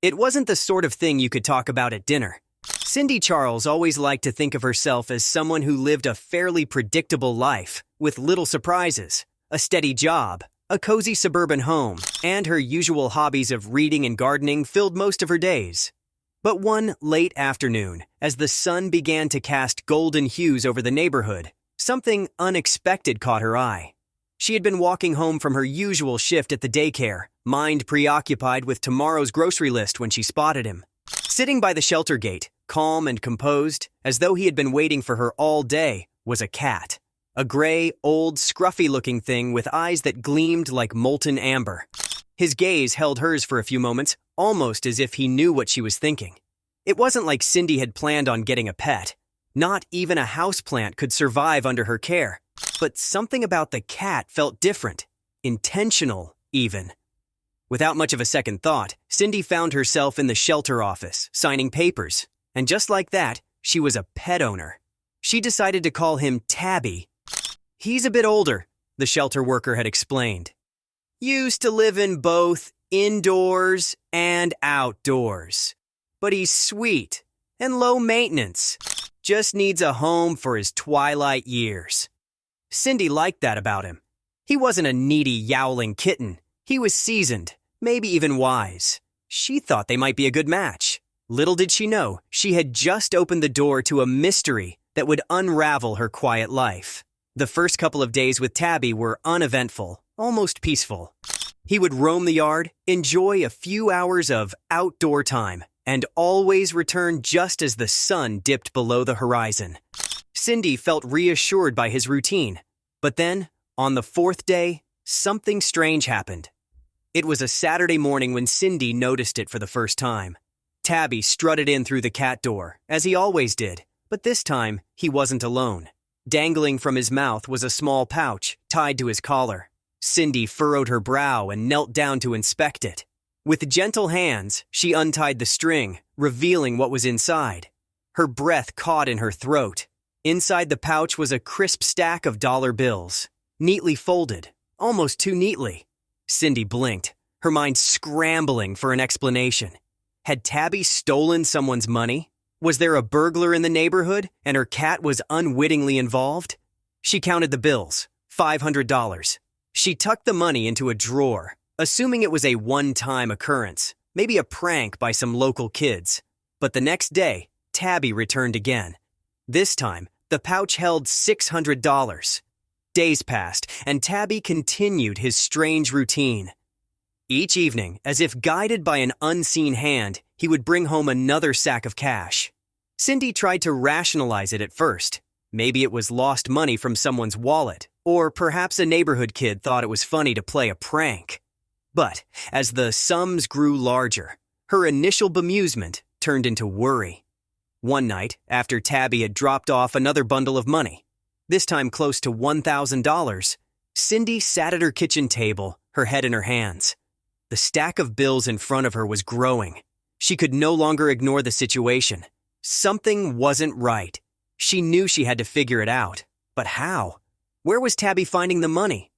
It wasn't the sort of thing you could talk about at dinner. Cindy Charles always liked to think of herself as someone who lived a fairly predictable life, with little surprises, a steady job, a cozy suburban home, and her usual hobbies of reading and gardening filled most of her days. But one late afternoon, as the sun began to cast golden hues over the neighborhood, something unexpected caught her eye. She had been walking home from her usual shift at the daycare, mind preoccupied with tomorrow's grocery list when she spotted him. Sitting by the shelter gate, calm and composed, as though he had been waiting for her all day, was a cat. A gray, old, scruffy-looking thing with eyes that gleamed like molten amber. His gaze held hers for a few moments, almost as if he knew what she was thinking. It wasn't like Cindy had planned on getting a pet. Not even a houseplant could survive under her care. But something about the cat felt different. Intentional, even. Without much of a second thought, Cindy found herself in the shelter office, signing papers. And just like that, she was a pet owner. She decided to call him Tabby. "He's a bit older," the shelter worker had explained. "Used to live in both indoors and outdoors. But he's sweet and low maintenance. Just needs a home for his twilight years." Cindy liked that about him. He wasn't a needy, yowling kitten. He was seasoned, maybe even wise. She thought they might be a good match. Little did she know, she had just opened the door to a mystery that would unravel her quiet life. The first couple of days with Tabby were uneventful, almost peaceful. He would roam the yard, enjoy a few hours of outdoor time, and always return just as the sun dipped below the horizon. Cindy felt reassured by his routine. But then, on the fourth day, something strange happened. It was a Saturday morning when Cindy noticed it for the first time. Tabby strutted in through the cat door, as he always did, but this time he wasn't alone. Dangling from his mouth was a small pouch tied to his collar. Cindy furrowed her brow and knelt down to inspect it. With gentle hands, she untied the string, revealing what was inside. Her breath caught in her throat. Inside the pouch was a crisp stack of dollar bills, neatly folded, almost too neatly. Cindy blinked, her mind scrambling for an explanation. Had Tabby stolen someone's money? Was there a burglar in the neighborhood and her cat was unwittingly involved? She counted the bills, $500. She tucked the money into a drawer, assuming it was a one-time occurrence, maybe a prank by some local kids. But the next day, Tabby returned again. This time, the pouch held $600. Days passed, and Tabby continued his strange routine. Each evening, as if guided by an unseen hand, he would bring home another sack of cash. Cindy tried to rationalize it at first. Maybe it was lost money from someone's wallet, or perhaps a neighborhood kid thought it was funny to play a prank. But as the sums grew larger, her initial bemusement turned into worry. One night, after Tabby had dropped off another bundle of money, this time close to $1,000, Cindy sat at her kitchen table, her head in her hands. The stack of bills in front of her was growing. She could no longer ignore the situation. Something wasn't right. She knew she had to figure it out. But how? Where was Tabby finding the money?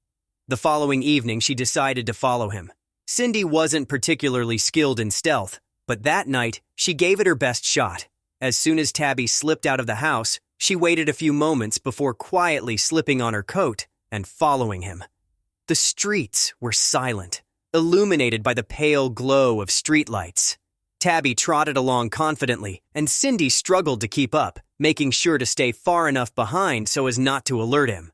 The following evening, she decided to follow him. Cindy wasn't particularly skilled in stealth, but that night, she gave it her best shot. As soon as Tabby slipped out of the house, she waited a few moments before quietly slipping on her coat and following him. The streets were silent, illuminated by the pale glow of streetlights. Tabby trotted along confidently, and Cindy struggled to keep up, making sure to stay far enough behind so as not to alert him.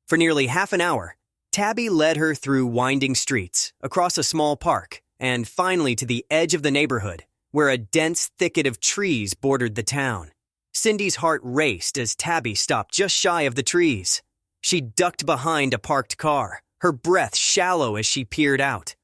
For nearly half an hour, Tabby led her through winding streets, across a small park, and finally to the edge of the neighborhood, where a dense thicket of trees bordered the town. Cindy's heart raced as Tabby stopped just shy of the trees. She ducked behind a parked car, her breath shallow as she peered out.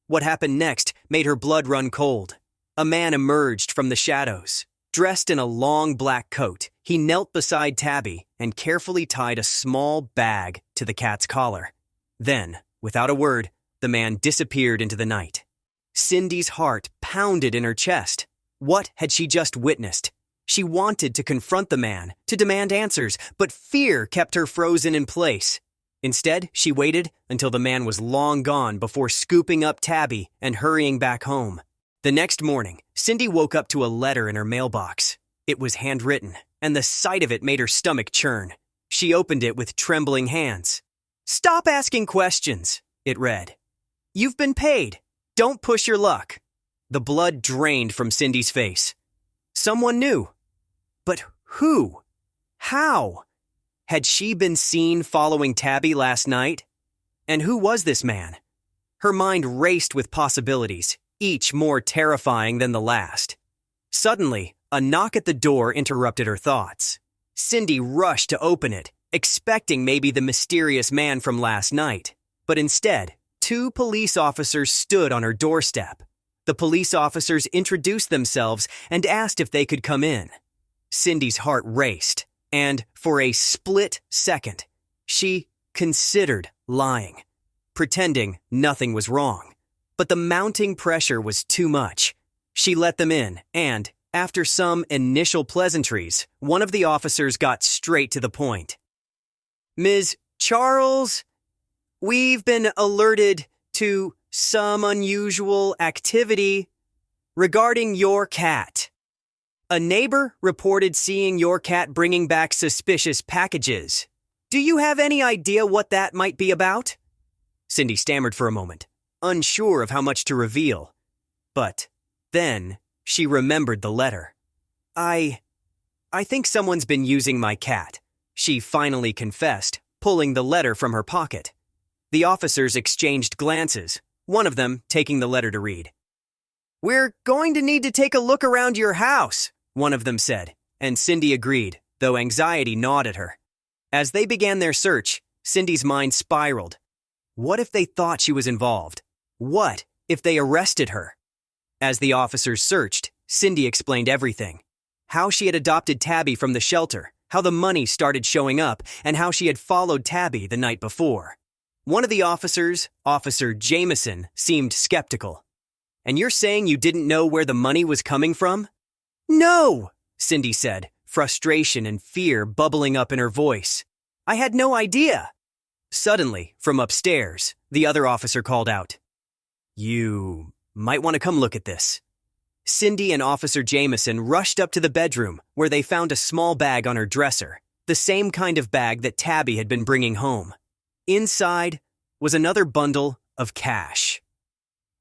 What happened next made her blood run cold. A man emerged from the shadows. Dressed in a long black coat, he knelt beside Tabby and carefully tied a small bag to the cat's collar. Then, without a word, the man disappeared into the night. Cindy's heart pounded in her chest. What had she just witnessed? She wanted to confront the man, to demand answers, but fear kept her frozen in place. Instead, she waited until the man was long gone before scooping up Tabby and hurrying back home. The next morning, Cindy woke up to a letter in her mailbox. It was handwritten, and the sight of it made her stomach churn. She opened it with trembling hands. "Stop asking questions," it read. "You've been paid. Don't push your luck." The blood drained from Cindy's face. Someone knew. But who? How? Had she been seen following Tabby last night? And who was this man? Her mind raced with possibilities, each more terrifying than the last. Suddenly, a knock at the door interrupted her thoughts. Cindy rushed to open it, expecting maybe the mysterious man from last night. But instead, 2 police officers stood on her doorstep. The police officers introduced themselves and asked if they could come in. Cindy's heart raced, and for a split second, she considered lying, pretending nothing was wrong. But the mounting pressure was too much. She let them in, and, after some initial pleasantries, one of the officers got straight to the point. "Ms. Charles, we've been alerted to some unusual activity regarding your cat. A neighbor reported seeing your cat bringing back suspicious packages. Do you have any idea what that might be about?" Cindy stammered for a moment, unsure of how much to reveal. But then she remembered the letter. I think someone's been using my cat," she finally confessed, pulling the letter from her pocket. The officers exchanged glances, one of them taking the letter to read. "We're going to need to take a look around your house," one of them said, and Cindy agreed, though anxiety gnawed at her. As they began their search, Cindy's mind spiraled. What if they thought she was involved? What if they arrested her? As the officers searched, Cindy explained everything. How she had adopted Tabby from the shelter, how the money started showing up, and how she had followed Tabby the night before. One of the officers, Officer Jameson, seemed skeptical. "And you're saying you didn't know where the money was coming from?" "No," Cindy said, frustration and fear bubbling up in her voice. "I had no idea." Suddenly, from upstairs, the other officer called out, "You might want to come look at this." Cindy and Officer Jameson rushed up to the bedroom, where they found a small bag on her dresser, the same kind of bag that Tabby had been bringing home. Inside was another bundle of cash.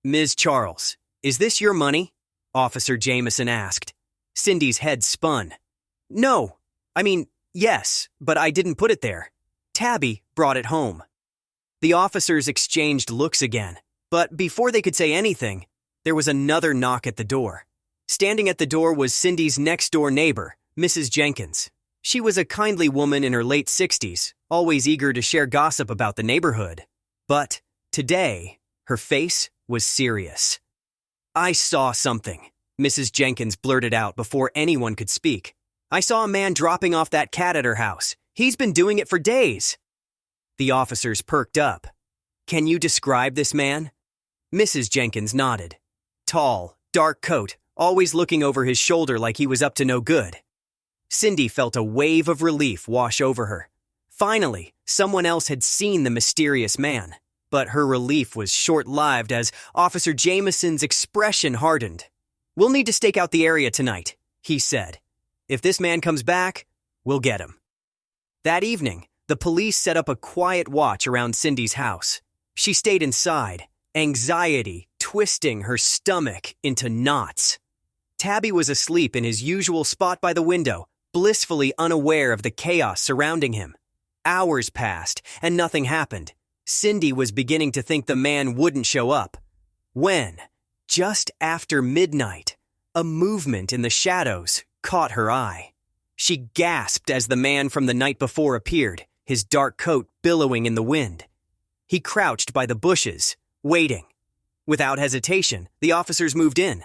"Ms. Charles, is this your money?" Officer Jameson asked. Cindy's head spun. "No, yes, but I didn't put it there. Tabby brought it home." The officers exchanged looks again, but before they could say anything, there was another knock at the door. Standing at the door was Cindy's next-door neighbor, Mrs. Jenkins. She was a kindly woman in her late 60s, always eager to share gossip about the neighborhood. But today, her face was serious. "I saw something," Mrs. Jenkins blurted out before anyone could speak. "I saw a man dropping off that cat at her house. He's been doing it for days." The officers perked up. "Can you describe this man?" Mrs. Jenkins nodded. Tall, dark coat, always looking over his shoulder like he was up to no good. Cindy felt a wave of relief wash over her. Finally, someone else had seen the mysterious man. But her relief was short-lived as Officer Jameson's expression hardened. "We'll need to stake out the area tonight," he said. "If this man comes back, we'll get him." That evening, the police set up a quiet watch around Cindy's house. She stayed inside, anxiety twisting her stomach into knots. Tabby was asleep in his usual spot by the window, blissfully unaware of the chaos surrounding him. Hours passed, and nothing happened. Cindy was beginning to think the man wouldn't show up. When, just after midnight, a movement in the shadows caught her eye. She gasped as the man from the night before appeared, his dark coat billowing in the wind. He crouched by the bushes, waiting. Without hesitation, the officers moved in.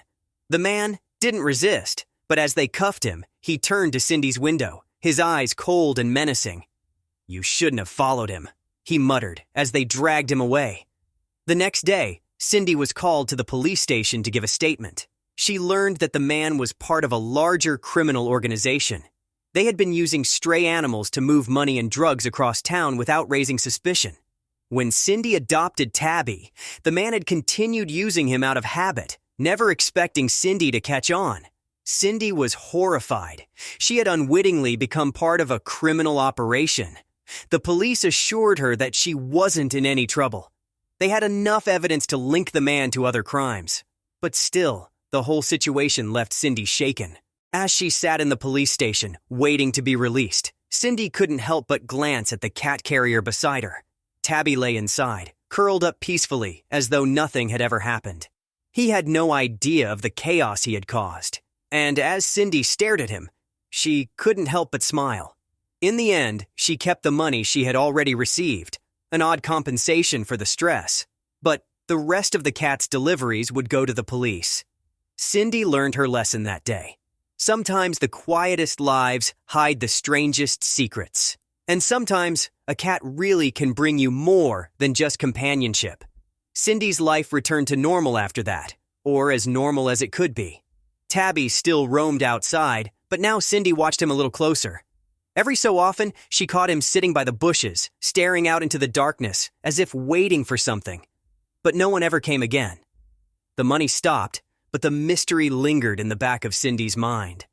The man didn't resist, but as they cuffed him, he turned to Cindy's window, his eyes cold and menacing. "You shouldn't have followed him," he muttered as they dragged him away. The next day, Cindy was called to the police station to give a statement. She learned that the man was part of a larger criminal organization. They had been using stray animals to move money and drugs across town without raising suspicion. When Cindy adopted Tabby, the man had continued using him out of habit, never expecting Cindy to catch on. Cindy was horrified. She had unwittingly become part of a criminal operation. The police assured her that she wasn't in any trouble. They had enough evidence to link the man to other crimes. But still, the whole situation left Cindy shaken. As she sat in the police station, waiting to be released, Cindy couldn't help but glance at the cat carrier beside her. Tabby lay inside, curled up peacefully, as though nothing had ever happened. He had no idea of the chaos he had caused. And as Cindy stared at him, she couldn't help but smile. In the end, she kept the money she had already received, an odd compensation for the stress. But the rest of the cat's deliveries would go to the police. Cindy learned her lesson that day. Sometimes the quietest lives hide the strangest secrets. And sometimes a cat really can bring you more than just companionship. Cindy's life returned to normal after that, or as normal as it could be. Tabby still roamed outside, but now Cindy watched him a little closer. Every so often, she caught him sitting by the bushes, staring out into the darkness, as if waiting for something. But no one ever came again. The money stopped, but the mystery lingered in the back of Cindy's mind.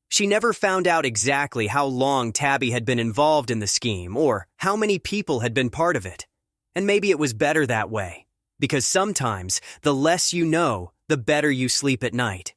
She never found out exactly how long Tabby had been involved in the scheme or how many people had been part of it. And maybe it was better that way, because sometimes the less you know, the better you sleep at night.